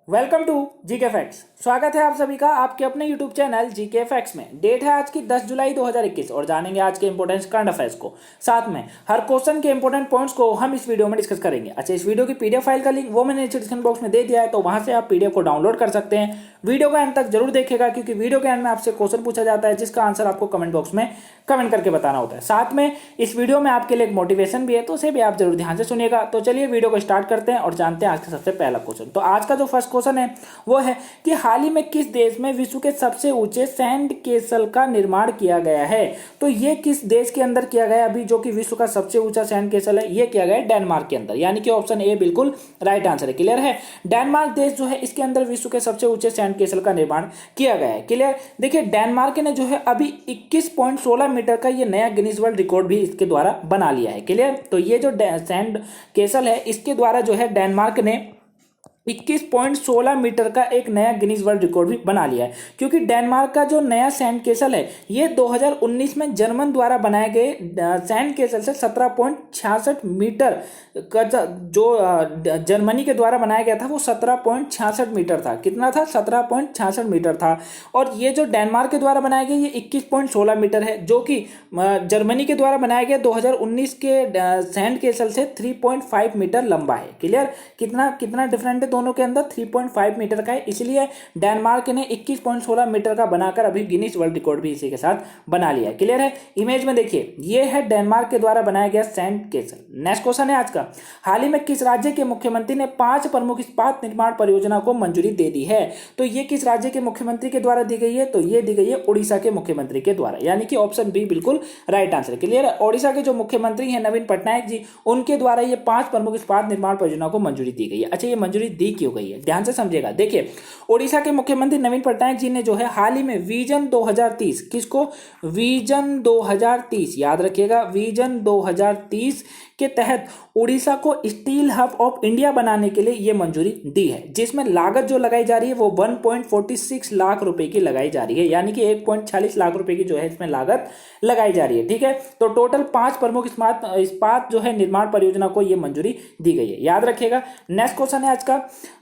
Welcome to GK facts. स्वागत है आप सभी का आपके अपने यूट्यूब चैनल जीके फैक्ट्स में। डेट है आज की 10 जुलाई 2021 और जानेंगे आज के इंपोर्टेंट करंट अफेयर्स को। साथ में हर क्वेश्चन के इंपोर्टेंट पॉइंट्स को हम इस वीडियो में डिस्कस करेंगे। अच्छा, इस वीडियो की पीडीएफ फाइल का लिंक वो मैंने डिस्क्रिप्शन बॉक्स में दे दिया है, तो वहां से आप पीडीएफ को डाउनलोड कर सकते हैं। वीडियो का एंड तक जरूर देखेगा, क्योंकि वीडियो के एंड में आपसे क्वेश्चन पूछा जाता है जिसका आंसर आपको कमेंट बॉक्स में कमेंट करके बताना होता है। साथ में इस वीडियो में आपके लिए एक मोटिवेशन भी है, तो उसे भी आप जरूर ध्यान से सुनिएगा। तो चलिए वीडियो को स्टार्ट करते हैं और जानते हैं आज का सबसे पहला क्वेश्चन। तो आज का जो फर्स्ट क्वेश्चन है वो है कि हाल ही में किस देश में विश्व के सबसे ऊंचे सैंड कैसल का निर्माण किया गया है। तो ये किस देश के अंदर किया गया अभी, जो कि विश्व का सबसे ऊंचा सैंड कैसल है, ये किया गया है डेनमार्क के अंदर। यानी कि ऑप्शन ए बिल्कुल राइट आंसर है। क्लियर है, डेनमार्क देश जो है इसके अंदर विश्व के सबसे ऊंचे सैंड कैसल का निर्माण किया गया है। क्लियर, देखिए डेनमार्क ने जो है अभी 21.16 मीटर का ये नया गिनीज वर्ल्ड रिकॉर्ड भी इसके द्वारा बना लिया है। क्लियर, तो ये जो सैंड कैसल है इसके द्वारा जो है डेनमार्क ने 21.16 मीटर का एक नया गिनीज वर्ल्ड रिकॉर्ड भी बना लिया है। क्योंकि डेनमार्क का जो नया सैंड कैसल है ये 2019 में जर्मन द्वारा बनाए गए सैंड कैसल से 17.66 मीटर का जो जर्मनी के द्वारा बनाया गया था वो 17.66 मीटर था। कितना था? 17.66 मीटर था। और ये जो डेनमार्क के द्वारा बनाया गया ये 21.16 मीटर है, जो कि जर्मनी के द्वारा बनाया गया 2019 के सैंड कैसल से 3.5 मीटर लंबा है। क्लियर, कितना कितना डिफरेंट है दोनों के अंदर? 3.5 मीटर का है, इसलिए डेनमार्क ने 21.16 मीटर का बनाकर अभी गिनीज वर्ल्ड रिकॉर्ड भी इसी के साथ बना लिया है। क्लियर है, इमेज में देखिए ये है डेनमार्क के द्वारा बनाया गया सैंड कैसल। नेक्स्ट क्वेश्चन है आज का, हाल ही में किस राज्य के मुख्यमंत्री ने 5 प्रमुख इस्पात निर्माण परियोजना को मंजूरी दे दी है। तो ये किस राज्य के मुख्यमंत्री के द्वारा दी गई है? तो ये दी गई है उड़ीसा के मुख्यमंत्री के द्वारा, यानी कि ऑप्शन बी बिल्कुल राइट आंसर। क्लियर है, उड़ीसा के जो मुख्यमंत्री हैं नवीन पटनायक जी, उनके द्वारा ये 5 प्रमुख इस्पात निर्माण परियोजना को मंजूरी दी गई है। अच्छा, ये मंजूरी दी क्यों गई है, ध्यान से समझिएगा। देखिए ओडिशा के मुख्यमंत्री नवीन पटनायक जी ने जो है हाल ही में विजन 2030, किसको? विजन 2030, याद रखिएगा, विजन 2030 के तहत उड़ीसा को स्टील हब ऑफ इंडिया बनाने के लिए यह मंजूरी दी है, जिसमें लागत जो लगाई जा रही है वो 1.46 लाख रुपए की लगाई जा रही है, यानी कि 1.46 लाख रुपए की जो है इसमें लागत लगाई जा रही है। ठीक है, तो टोटल 5 प्रमुख इस्पात जो है निर्माण परियोजना को यह मंजूरी दी गई है, याद रखिएगा। नेक्स्ट क्वेश्चन है आज का,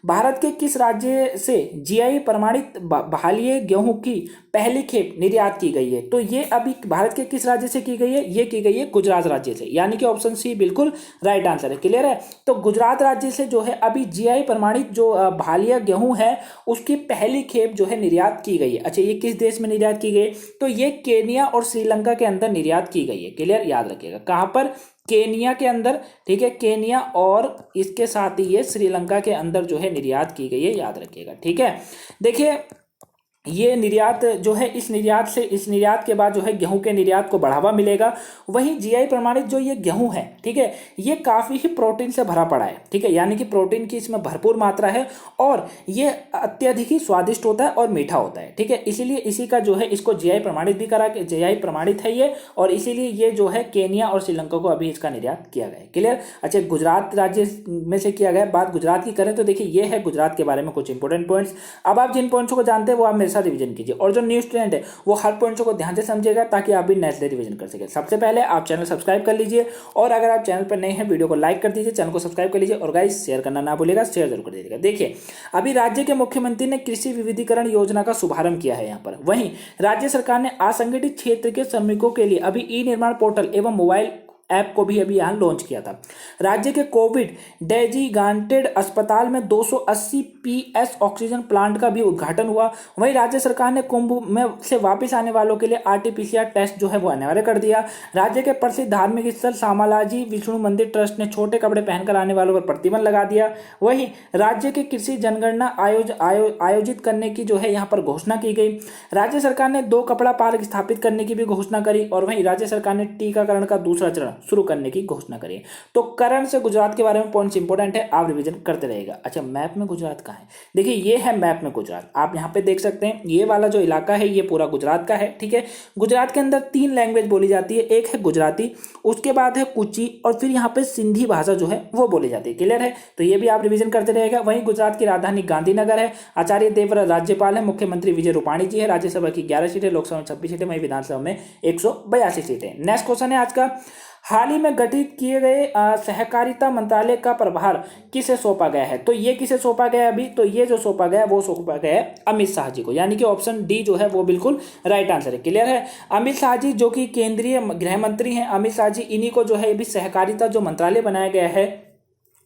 भारत के किस राज्य से जीआई प्रमाणित भालीय गेहूं की पहली खेप निर्यात की गई है। तो ये अभी भारत के किस राज्य से की गई है? ये की गई है गुजरात राज्य से, यानी कि ऑप्शन सी बिल्कुल राइट आंसर है। क्लियर है, तो गुजरात राज्य से जो है अभी जीआई प्रमाणित जो भालीय गेहूं है उसकी पहली खेप जो है निर्यात की गई है। अच्छा, ये किस देश में निर्यात की गई? तो ये केनिया और श्रीलंका के अंदर निर्यात की गई है। क्लियर, याद रखिएगा, कहां पर? केनिया के अंदर। ठीक है, केनिया और इसके साथ ही ये श्रीलंका के अंदर जो है निर्यात की गई है, याद रखिएगा। ठीक है, देखिए ये निर्यात जो है इस निर्यात के बाद जो है गेहूं के निर्यात को बढ़ावा मिलेगा। वहीं जीआई प्रमाणित जो ये गेहूं है, ठीक है, ये काफी ही प्रोटीन से भरा पड़ा है। ठीक है, यानी कि प्रोटीन की इसमें भरपूर मात्रा है और ये अत्यधिक ही स्वादिष्ट होता है और मीठा होता है। ठीक है, इसीलिए इसी का जो है इसको जीआई प्रमाणित भी करा के, जीआई प्रमाणित है ये, और इसीलिए ये जो है केनिया और श्रीलंका को अभी इसका निर्यात किया गया है। क्लियर। अच्छा, गुजरात राज्य में से किया गया। बात गुजरात की करें तो देखिए ये है गुजरात के बारे में कुछ इंपोर्टेंट पॉइंट्स। अब आप जिन पॉइंट्स को जानते हैं वो आप मेरे साथ रिवीजन कीजिए, और जो न्यू स्टूडेंट है वो हर पॉइंट्स को ध्यान से समझेगा ताकि आप भी नेक्स्ट डे रिवीजन कर सके। सबसे पहले आप चैनल सब्सक्राइब कर लीजिए, और अगर आप चैनल पर नए हैं वीडियो को लाइक कर दीजिए, चैनल को सब्सक्राइब कर लीजिए, और गाइस शेयर करना ना भूलिएगा, शेयर जरूर कर दीजिएगा। देखिए अभी राज्य के मुख्यमंत्री ने कृषि विविधीकरण योजना का शुभारंभ किया है यहाँ पर। वहीं राज्य सरकार ने असंगठित क्षेत्र के श्रमिकों के लिए अभी ई निर्माण पोर्टल एवं मोबाइल ऐप को भी अभी यहाँ लॉन्च किया था। राज्य के कोविड डेजिग्नेटेड अस्पताल में 280 पीएस ऑक्सीजन प्लांट का भी उद्घाटन हुआ। वहीं राज्य सरकार ने कुंभ में से वापस आने वालों के लिए आरटीपीसीआर टेस्ट जो है वो अनिवार्य कर दिया। राज्य के प्रसिद्ध धार्मिक स्थल शामलाजी विष्णु मंदिर ट्रस्ट ने छोटे कपड़े पहनकर आने वालों पर प्रतिबंध लगा दिया। वहीं राज्य के कृषि जनगणना आयोजित करने की जो है यहाँ पर घोषणा की गई। राज्य सरकार ने 2 कपड़ा पार्क स्थापित करने की भी घोषणा करी, और वहीं राज्य सरकार ने टीकाकरण का दूसरा चरण शुरू करने की घोषणा करी। तो करंट से गुजरात के बारे में पॉइंट्स इंपॉर्टेंट है, आप रिवीजन करते रहेगा। अच्छा, मैप में गुजरात कहाँ है? देखिए ये है मैप में गुजरात, आप यहाँ पे देख सकते हैं ये वाला जो इलाका है ये पूरा गुजरात का है। ठीक है, गुजरात के अंदर 3 लैंग्वेज बोली जाती है, एक है गुजराती, उसके बाद है कुची, और फिर यहाँ पे सिंधी भाषा जो है वो बोली जाती है। क्लियर है, तो ये भी आप रिवीजन करते रहेगा। वहीं गुजरात की राजधानी गांधीनगर है, आचार्य देवव्रत राज्यपाल है, मुख्यमंत्री विजय रूपाणी जी है, राज्यसभा की 11 सीटें, लोकसभा में 26 सीटें, वहीं विधानसभा में 182 सीटें। नेक्स्ट क्वेश्चन है आज का, हाल ही में गठित किए गए सहकारिता मंत्रालय का प्रभार किसे सौंपा गया है? तो ये किसे सौंपा गया है अभी? तो ये जो सौंपा गया है वो सौंपा गया है अमित शाह जी को, यानी कि ऑप्शन डी जो है वो बिल्कुल राइट आंसर है। क्लियर है? अमित शाह जी जो कि केंद्रीय गृह मंत्री हैं, अमित शाह जी, इन्हीं को जो है अभी सहकारिता जो मंत्रालय बनाया गया है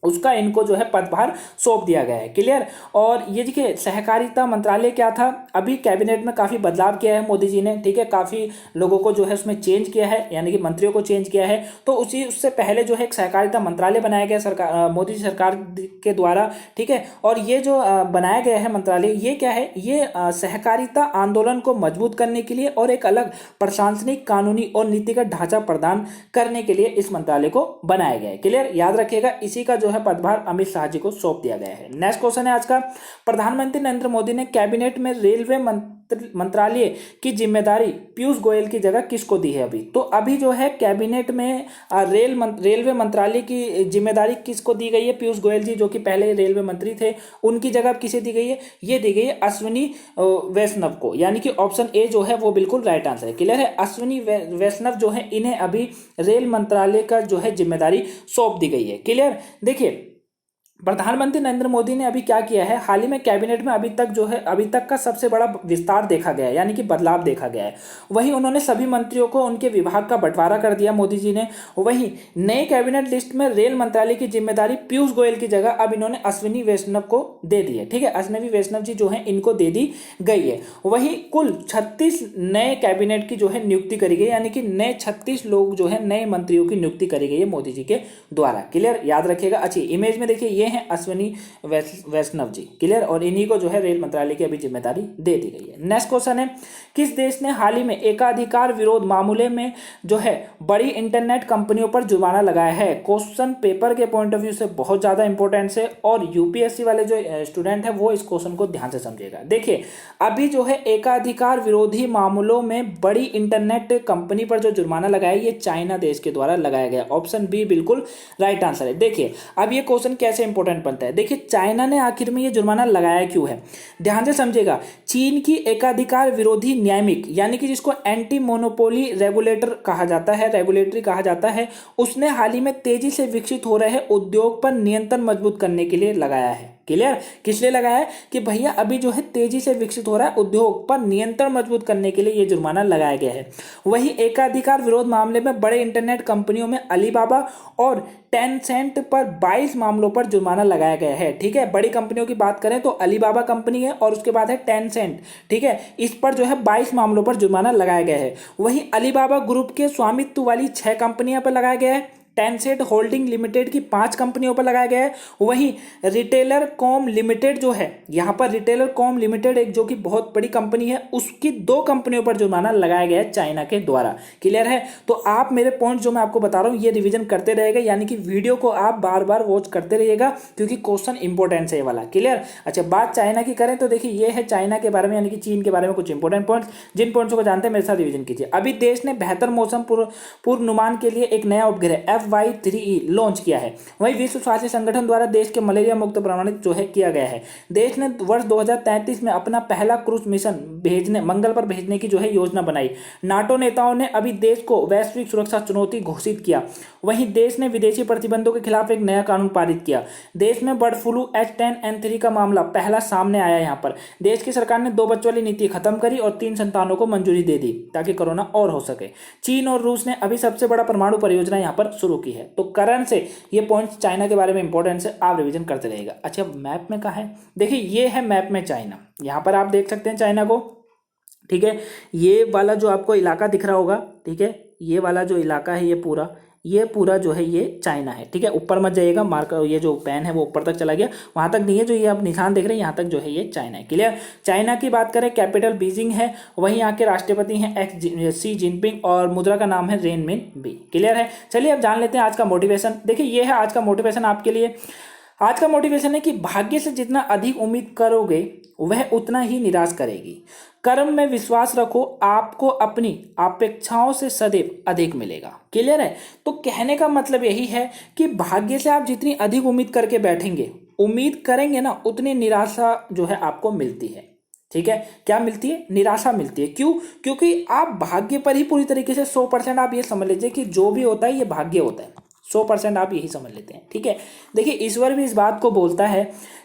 उसका इनको जो है पदभार सौंप दिया गया है। क्लियर? और ये देखिए सहकारिता मंत्रालय क्या था, अभी कैबिनेट में काफ़ी बदलाव किया है मोदी जी ने, ठीक है, काफ़ी लोगों को जो है उसमें चेंज किया है, यानी कि मंत्रियों को चेंज किया है। तो उससे पहले जो है एक सहकारिता मंत्रालय बनाया गया सरकार, मोदी जी सरकार के द्वारा, ठीक है। और ये जो बनाया गया है मंत्रालय, ये क्या है, ये सहकारिता आंदोलन को मजबूत करने के लिए और एक अलग प्रशासनिक, कानूनी और नीतिगत ढांचा प्रदान करने के लिए इस मंत्रालय को बनाया गया है। क्लियर? याद रखिएगा, इसी का जो है पदभार अमित शाह जी को सौंप दिया गया है। नेक्स्ट क्वेश्चन है आज का, प्रधानमंत्री नरेंद्र मोदी ने कैबिनेट में रेलवे मंत्रालय की जिम्मेदारी पीयूष गोयल की जगह किसको दी है अभी? तो अभी जो है कैबिनेट में रेलवे मंत्रालय की जिम्मेदारी किसको दी गई है? पीयूष गोयल जी जो कि पहले रेलवे मंत्री थे, उनकी जगह किसे दी गई है? ये दी गई है अश्विनी वैष्णव को, यानी कि ऑप्शन ए जो है वो बिल्कुल राइट आंसर है। क्लियर है? अश्विनी वैष्णव जो है इन्हें अभी रेल मंत्रालय का जो है जिम्मेदारी सौंप दी गई है। क्लियर? देखिए प्रधानमंत्री नरेंद्र मोदी ने अभी क्या किया है, हाल ही में कैबिनेट में अभी तक का सबसे बड़ा विस्तार देखा गया है, यानी कि बदलाव देखा गया है। वहीं उन्होंने सभी मंत्रियों को उनके विभाग का बंटवारा कर दिया मोदी जी ने। वहीं नए कैबिनेट लिस्ट में रेल मंत्रालय की जिम्मेदारी पीयूष गोयल की जगह अब इन्होंने अश्विनी वैष्णव को दे दी है। ठीक है, अश्विनी वैष्णव जी जो है इनको दे दी गई है। वहीं कुल 36 नए कैबिनेट की जो है नियुक्ति करी गई, यानी कि नए 36 लोग जो है नए मंत्रियों की नियुक्ति करी गई है मोदी जी के द्वारा। क्लियर? याद रखिएगा। अच्छी इमेज में देखिए, ये हैं अश्विनी वैष्णव जी। क्लियर? और इन्हीं को जो है रेल मंत्रालय की अभी जिम्मेदारी दे दी गई है। नेक्स्ट क्वेश्चन है, किस देश ने हाल ही में एकाधिकार विरोध मामले में जो है बड़ी इंटरनेट कंपनियों पर जुर्माना लगाया है? क्वेश्चन पेपर के पॉइंट ऑफ व्यू से बहुत ज्यादा इंपॉर्टेंट है और यूपीएससी वाले जो स्टूडेंट है वो इस क्वेश्चन को ध्यान से समझेगा। देखिए अभी जो है एकाधिकार विरोधी मामलों में बड़ी इंटरनेट कंपनी पर जो जुर्माना लगाया ये चाइना देश के द्वारा लगाया गया। ऑप्शन बी बिल्कुल राइट आंसर है। देखिए अब ये क्वेश्चन कैसे इंपॉर्टेंट बनता है, देखिए चाइना ने आखिर में ये जुर्माना लगाया क्यों है, ध्यान से समझिएगा। चीन की एकाधिकार विरोधी न्यायिक, यानी कि जिसको एंटी मोनोपोली रेगुलेटर कहा जाता है, रेगुलेटरी कहा जाता है, उसने हाल ही में तेजी से विकसित हो रहे उद्योग पर नियंत्रण मजबूत करने के लिए लगाया है। क्लियर? किस लिए लगाया है कि भैया अभी जो है तेजी से विकसित हो रहा है उद्योग पर नियंत्रण मजबूत करने के लिए ये जुर्माना लगाया गया है। वही एकाधिकार विरोध मामले में बड़े इंटरनेट कंपनियों में अलीबाबा और टेंसेंट पर 22 मामलों पर जुर्माना लगाया गया है। ठीक है, बड़ी कंपनियों की बात करें तो अलीबाबा कंपनी है और उसके बाद है टेंसेंट। ठीक है, इस पर जो है 22 मामलों पर जुर्माना लगाया गया है। वही अलीबाबा ग्रुप के स्वामित्व वाली 6 कंपनियों पर लगाया गया है। टेंसेंट होल्डिंग लिमिटेड की 5 कंपनियों पर लगाया गया है। वहीं रिटेलर कॉम लिमिटेड जो है, यहाँ पर रिटेलर कॉम लिमिटेड एक जो कि बहुत बड़ी कंपनी है, उसकी 2 कंपनियों पर जुर्माना लगाया गया है चाइना के द्वारा। क्लियर है? तो आप मेरे पॉइंट जो मैं आपको बता रहा हूँ ये रिवीजन करते रहेगा, यानी कि वीडियो को आप बार बार वॉच करते रहिएगा क्योंकि क्वेश्चन इंपॉर्टेंट है ये वाला। क्लियर? अच्छा, बात चाइना की करें तो देखिए ये है चाइना के बारे में, यानी कि चीन के बारे में कुछ इंपॉर्टेंट पॉइंट्स। जिन पॉइंट्स को जानते हैं मेरे साथ रिवीजन कीजिए। अभी देश ने बेहतर मौसम पूर्वानुमान के लिए एक नया उपग्रह FY3E लॉन्च किया है। वहीं विश्व स्वास्थ्य संगठन द्वारा देश के मलेरिया मुक्त प्रमाणित जो है किया गया है। देश ने वर्ष 2033 में अपना पहला क्रूज मिशन मंगल पर भेजने की जो है योजना बनाई। नाटो नेताओं ने अभी देश को वैश्विक सुरक्षा चुनौती घोषित किया। वहीं देश ने विदेशी प्रतिबंधों के खिलाफ एक नया कानून पारित किया। देश में बर्ड फ्लू H10N3 का मामला पहला सामने आया। यहाँ पर देश की सरकार ने 2 बच्चों वाली नीति खत्म करी और 3 संतानों को मंजूरी दे दी ताकि कोरोना और हो सके। चीन और रूस ने अभी सबसे बड़ा परमाणु परियोजना यहाँ पर शुरू की है। तो करण से ये पॉइंट्स चाइना के बारे में इंपॉर्टेंट है, आप रिवीजन करते रहिएगा। अच्छा, मैप में कहाँ है? देखिए ये है मैप में चाइना, यहाँ पर आप देख सकते हैं चाइना को। ठीक है, ये वाला जो आपको इलाका दिख रहा होगा, ठीक है, ये वाला जो इलाका है ये पूरा जो है ये चाइना है। ठीक है, ऊपर मत जाइएगा, मार्कर ये जो पेन है वो ऊपर तक चला गया, वहां तक नहीं है। जो ये आप निशान देख रहे हैं यहाँ तक जो है ये चाइना है। क्लियर? चाइना की बात करें, कैपिटल बीजिंग है, वहीं यहाँ के राष्ट्रपति हैं शी जिनपिंग और मुद्रा का नाम है रेनमिनबी। क्लियर है? चलिए अब जान लेते हैं आज का मोटिवेशन। देखिए ये है आज का मोटिवेशन आपके लिए। आज का मोटिवेशन है कि भाग्य से जितना अधिक उम्मीद करोगे वह उतना ही निराश करेगी। कर्म में विश्वास रखो, आपको अपनी अपेक्षाओं से सदैव अधिक मिलेगा। क्लियर है? तो कहने का मतलब यही है कि भाग्य से आप जितनी अधिक उम्मीद करके बैठेंगे, उम्मीद करेंगे ना, उतनी निराशा जो है आपको मिलती है। ठीक है, क्या मिलती है? निराशा मिलती है। क्यों? क्योंकि आप भाग्य पर ही पूरी तरीके से 100% आप ये समझ लीजिए कि जो भी होता है ये भाग्य होता है, 100% आप यही समझ लेते हैं। ठीक है, देखिए ईश्वर भी इस बात को बोलता है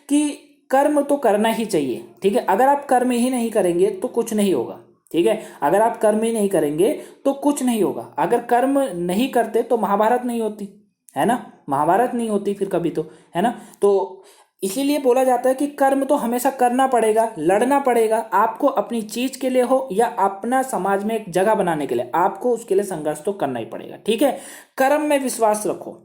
कि कर्म तो करना ही चाहिए। ठीक है, अगर आप कर्म ही नहीं करेंगे तो कुछ नहीं होगा। ठीक है, अगर आप कर्म ही नहीं करेंगे तो कुछ नहीं होगा। अगर कर्म नहीं करते तो महाभारत नहीं होती, है ना, महाभारत नहीं होती फिर कभी, तो है ना। तो इसीलिए बोला जाता है कि कर्म तो हमेशा करना पड़ेगा, लड़ना पड़ेगा। आपको अपनी चीज के लिए हो या अपना समाज में एक जगह बनाने के लिए, आपको उसके लिए संघर्ष तो करना ही पड़ेगा। ठीक है, कर्म में विश्वास रखो।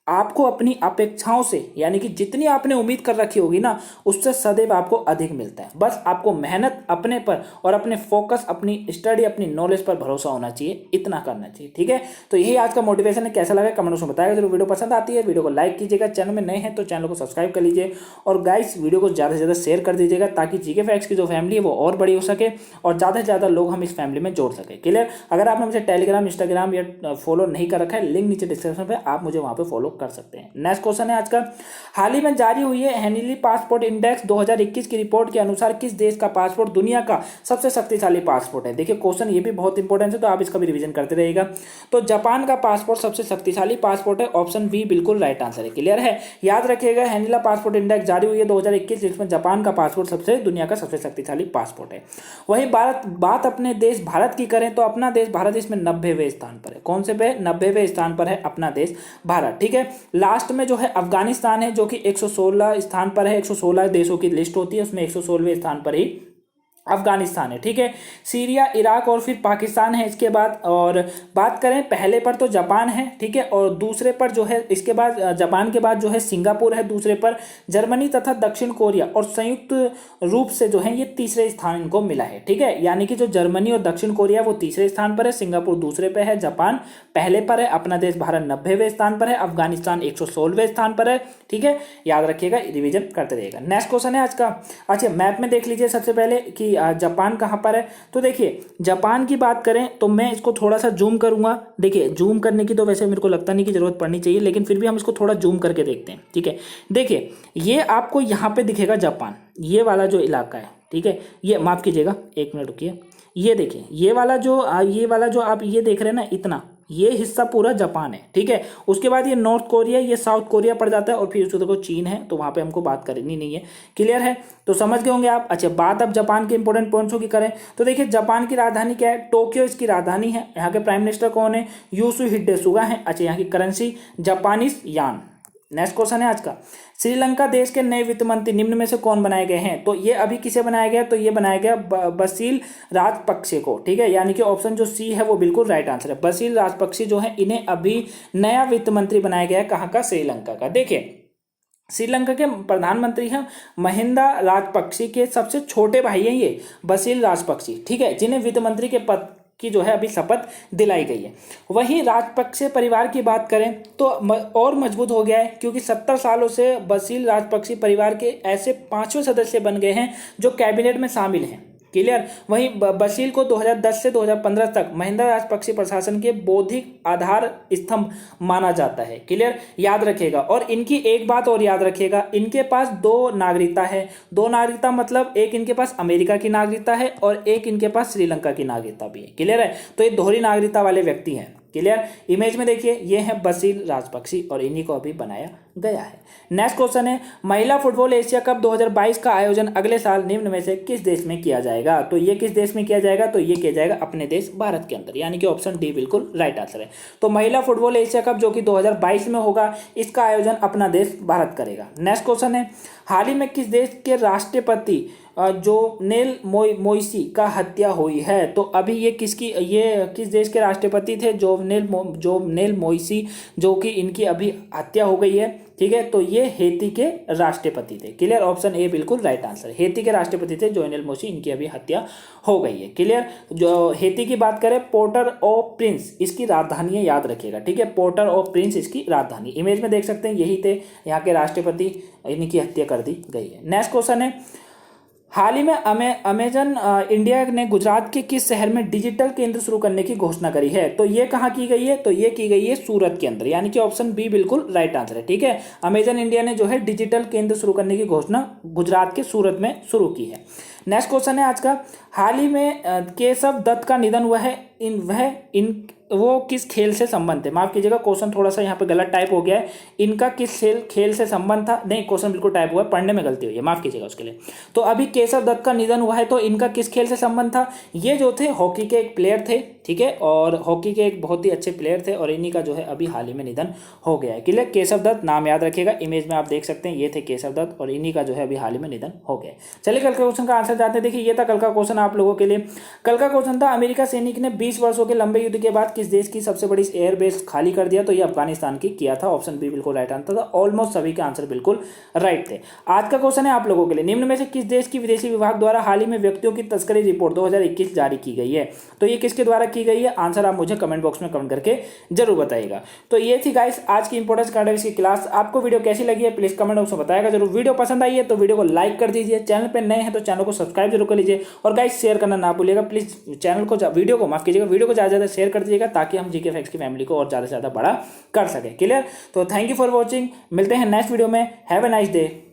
आपको अपनी अपेक्षाओं से, यानी कि जितनी आपने उम्मीद कर रखी होगी ना, उससे सदैव आपको अधिक मिलता है। बस आपको मेहनत अपने पर और अपने फोकस, अपनी स्टडी, अपनी नॉलेज पर भरोसा होना चाहिए, इतना करना चाहिए। ठीक है, तो यही आज का मोटिवेशन है। कैसा लगा कमेंट में बताएगा जरूर। वीडियो पसंद आती है वीडियो को लाइक कीजिएगा, चैनल में नए हैं तो चैनल को सब्सक्राइब कर लीजिए, और गाइस वीडियो को ज़्यादा से ज़्यादा शेयर कर दीजिएगा ताकि जीके फैक्ट्स की जो फैमिली है वो और बड़ी हो सके और ज़्यादा से ज़्यादा लोग हम इस फैमिली में जोड़ सके। क्लियर? अगर आपने मुझे टेलीग्राम, इंस्टाग्राम या फॉलो नहीं कर रखा है, लिंक नीचे डिस्क्रिप्शन पे, आप मुझे वहाँ पे फॉलो कर सकते हैं। नेक्स्ट क्वेश्चन है आज का, हाल ही में जारी हुई है हेनली पासपोर्ट इंडेक्स 2021 की रिपोर्ट के अनुसार किस देश का पासपोर्ट दुनिया का सबसे शक्तिशाली पासपोर्ट है? देखिए क्वेश्चन ये भी बहुत इंपॉर्टेंट है, तो आप इसका भी रिवीजन करते रहिएगा। तो जापान का पासपोर्ट सबसे शक्तिशाली पासपोर्ट है, ऑप्शन बी बिल्कुल राइट आंसर है। क्लियर है? याद रखिएगा, हेनिला पासपोर्ट इंडेक्स जारी हुई है 2021, जिसमें जापान का पासपोर्ट सबसे दुनिया का सबसे शक्तिशाली पासपोर्ट है। वही बात अपने देश भारत की करें तो अपना देश भारत इसमें 90वें स्थान पर है। कौन से पे? 90वें स्थान पर है अपना देश भारत। ठीक है, लास्ट में जो है अफगानिस्तान है, जो कि 116 स्थान पर है। 116 देशों की लिस्ट होती है, उसमें 116वें स्थान पर ही अफगानिस्तान है। ठीक है, सीरिया, इराक और फिर पाकिस्तान है इसके बाद। और बात करें पहले पर तो जापान है, ठीक है, और दूसरे पर जो है इसके बाद जापान के बाद जो है सिंगापुर है, दूसरे पर जर्मनी तथा दक्षिण कोरिया, और संयुक्त रूप से जो है ये तीसरे स्थान इनको मिला है। ठीक है, यानी कि जो जर्मनी और दक्षिण कोरिया वो तीसरे स्थान पर है, सिंगापुर दूसरे पे है, जापान पहले पर है, अपना देश भारत 90वें स्थान पर है, अफगानिस्तान 116वें स्थान पर है। ठीक है, याद रखिएगा, रिविजन करते रहिएगा। नेक्स्ट क्वेश्चन है आज का, अच्छा मैप में देख लीजिए सबसे पहले कि जापान कहाँ पर है। तो देखिए जापान की बात करें तो मैं इसको थोड़ा सा जूम करूंगा। देखिए जूम करने की तो वैसे मेरे को लगता नहीं कि जरूरत पड़नी चाहिए, लेकिन फिर भी हम इसको थोड़ा जूम करके देखते हैं। ठीक है, देखिए ये आपको यहाँ पे दिखेगा जापान, ये वाला जो इलाका है। ठीक है, ये माफ कीजिएगा, एक मिनट रुकिए, ये देखिए ये वाला जो आप ये देख रहे हैं ना, इतना ये हिस्सा पूरा जापान है। ठीक है, उसके बाद ये नॉर्थ कोरिया, ये साउथ कोरिया पड़ जाता है, और फिर उसको देखो चीन है, तो वहाँ पे हमको बात करनी नहीं है। क्लियर है? तो समझ गए होंगे आप। अच्छा, बात अब जापान के इंपॉर्टेंट पॉइंट्सों की करें तो देखिए जापान की राजधानी क्या है? टोक्यो इसकी राजधानी है। यहाँ के प्राइम मिनिस्टर कौन है? योशिहिडे सुगा है। अच्छा, यहाँ की करेंसी जापानीज यान। नेक्स्ट क्वेश्चन है आज का, श्रीलंका देश के नए वित्त मंत्री निम्न में से कौन बनाए गए हैं? तो ये अभी किसे बनाया गया? तो ये बनाया गया बसील राजपक्षे को। ठीक है, यानी कि ऑप्शन जो सी है वो बिल्कुल राइट आंसर है। बसील राजपक्षे जो है, इन्हें अभी नया वित्त मंत्री बनाया गया है। कहाँ का? श्रीलंका का। देखिए श्रीलंका के प्रधानमंत्री हैं महिंदा राजपक्षे के सबसे छोटे भाई हैं ये बसील राजपक्षे। ठीक है, जिन्हें वित्त मंत्री के पद की जो है अभी शपथ दिलाई गई है। वहीं राजपक्षे परिवार की बात करें तो और मजबूत हो गया है, क्योंकि 70 सालों से बसील राजपक्षे परिवार के ऐसे 5वें सदस्य बन गए हैं जो कैबिनेट में शामिल हैं। क्लियर? वहीं बसील को 2010 से 2015 तक महिंदा राजपक्षे प्रशासन के बौद्धिक आधार स्तंभ माना जाता है। क्लियर? याद रखिएगा। और इनकी एक बात और याद रखिएगा, इनके पास 2 नागरिकता है। 2 नागरिकता मतलब एक इनके पास अमेरिका की नागरिकता है और एक इनके पास श्रीलंका की नागरिकता भी है। क्लियर है? तो ये दोहरी नागरिकता वाले व्यक्ति हैं। क्लियर? इमेज में देखिए ये है बसील राजपक्षे और इन्हीं को अभी बनाया गया है। नेक्स्ट क्वेश्चन है, महिला फुटबॉल एशिया कप 2022 का आयोजन अगले साल निम्न में से किस देश में किया जाएगा? तो ये किस देश में किया जाएगा? तो ये किया जाएगा अपने देश भारत के अंदर, यानी कि ऑप्शन डी बिल्कुल राइट आंसर है। तो महिला फुटबॉल एशिया कप जो कि 2022 में होगा, इसका आयोजन अपना देश भारत करेगा। नेक्स्ट क्वेश्चन है, हाल ही में किस देश के राष्ट्रपति जो नेल मोइसी का हत्या हुई है? तो अभी ये किस देश के राष्ट्रपति थे? जो नेल मोइसी, जो कि इनकी अभी हत्या हो गई है। ठीक है, तो ये हेती के राष्ट्रपति थे। क्लियर? ऑप्शन ए बिल्कुल राइट आंसर है। हेती के राष्ट्रपति थे जोनेल मोइसी, इनकी अभी हत्या हो गई है। क्लियर? जो हेती की बात करें, पोर्टर ऑ प्रिंस इसकी राजधानी है, याद रखिएगा। ठीक है, पोर्टर ऑ प्रिंस इसकी राजधानी। इमेज में देख सकते हैं यही थे यहाँ के राष्ट्रपति, इनकी हत्या कर दी गई है। नेक्स्ट क्वेश्चन है, हाल ही में अमेजन इंडिया ने गुजरात के किस शहर में डिजिटल केंद्र शुरू करने की घोषणा करी है? तो ये कहाँ की गई है? तो ये की गई है सूरत के अंदर, यानी कि ऑप्शन बी बिल्कुल राइट आंसर है। ठीक है, अमेजन इंडिया ने जो है डिजिटल केंद्र शुरू करने की घोषणा गुजरात के सूरत में शुरू की है। नेक्स्ट क्वेश्चन है आज का, हाल ही में केशव दत्त का निधन हुआ है, वो किस खेल से संबंध है? माफ कीजिएगा, क्वेश्चन थोड़ा सा यहाँ पे गलत टाइप हो गया है। इनका किस खेल से संबंध था? नहीं, क्वेश्चन बिल्कुल टाइप हुआ है, पढ़ने में गलती हुई है, माफ कीजिएगा उसके लिए। तो अभी केशव दत्त का निधन हुआ है, तो इनका किस खेल से संबंध था? ये जो थे हॉकी के एक प्लेयर थे, ठीक है, और हॉकी के एक बहुत ही अच्छे प्लेयर थे, और इन्हीं का जो है अभी हाल ही में निधन हो गया है। क्लियर, केशव दत्त नाम याद रखिएगा, इमेज में आप देख सकते हैं, ये थे केशव दत्त, और इन्हीं का जो है अभी हाल ही में निधन हो गया है। चलिए कल के क्वेश्चन का आंसर जाते हैं। देखिए, ये था कल का क्वेश्चन आप लोगों के लिए। कल का क्वेश्चन था, अमेरिका सैनिक ने 20 वर्षों के लंबे युद्ध के बाद किस देश की सबसे बड़ी एयरबेस खाली कर दिया? तो ये अफगानिस्तान की किया था। ऑप्शन बी बिल्कुल राइट आंसर था। ऑलमोस्ट सभी के आंसर बिल्कुल राइट थे। आज का क्वेश्चन है आप लोगों के लिए, निम्न में से किस देश की विदेशी विभाग द्वारा हाल ही में व्यक्तियों की तस्करी रिपोर्ट 2021 जारी की गई है? तो ये किसके द्वारा की गई है? आंसर आप मुझे कमेंट बॉक्स में कमेंट करके जरूर बताइएगा। तो ये थी गाइस आज की इंपोर्टेंस करंट अफेयर्स की क्लास। आपको वीडियो कैसी लगी है प्लीज कमेंट बॉक्स में बताएगा जरूर। वीडियो पसंद आई है तो वीडियो को लाइक कर दीजिए, चैनल पर नए हैं तो चैनल को सब्सक्राइब जरूर कर लीजिए, और गाइस शेयर करना ना भूलिएगा प्लीज। चैनल को वीडियो को माफ कीजिएगा, वीडियो को ज़्यादा से ज़्यादा शेयर कर दीजिएगा ताकि हम जीके फैक्ट्स की फैमिली को और ज़्यादा से ज़्यादा बड़ा कर सके। क्लियर, तो थैंक यू फॉर वॉचिंग, मिलते हैं नेक्स्ट वीडियो में। Have a nice day.